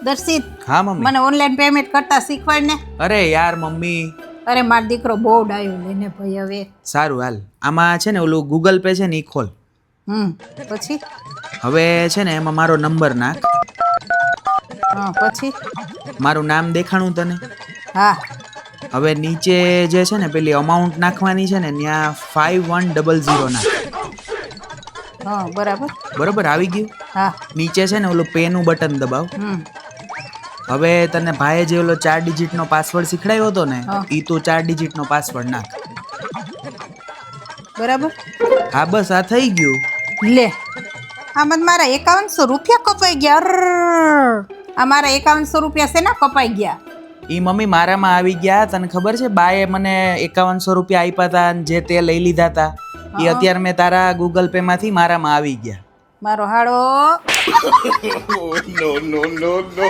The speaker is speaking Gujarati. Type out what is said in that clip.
દર્શિત, હા મમ્મી. મને ઓનલાઈન પેમેન્ટ કરતા શીખવાડ ને. અરે યાર મમ્મી. અરે મારો દીકરો બહુ ડાયો લઈને ભાઈ હવે. સારું હાલ, આમાં છે ને ઓલું ગૂગલ પે છે ને એ ખોલ. પછી હવે છે ને એમાં મારો નંબર નાખ. પછી મારું નામ દેખાણું તને? હા. હવે નીચે જે છે ને પેલી અમાઉન્ટ નાખવાની છે ને ત્યાં 5100 નાખ. બરાબર. બરોબર આવી ગયું? હા. નીચે છે ને ઓલું પે નું બટન દબાવ. હવે તને ભાઈએ જે ઓલો 4 ડિજિટનો પાસવર્ડ શીખડાવ્યો હતો ને ઈ તું 4 ડિજિટનો પાસવર્ડ નાખ. બરાબર. હા બસ આ થઈ ગયું. લે, આમાં મારા 5100 રૂપિયા કપાઈ ગયા. આ મારા 5100 રૂપિયા છે ને કપાઈ ગયા. ઈ મમ્મી મારામાં આવી ગયા. તને ખબર છે બાએ મને 5100 રૂપિયા આપ્યા હતા જે તે લઈ લીધા હતા ઈ અત્યારે મેં તારા ગૂગલ પે માંથી મારામાં આવી ગયા. મારો હાડો. no, no, no, no.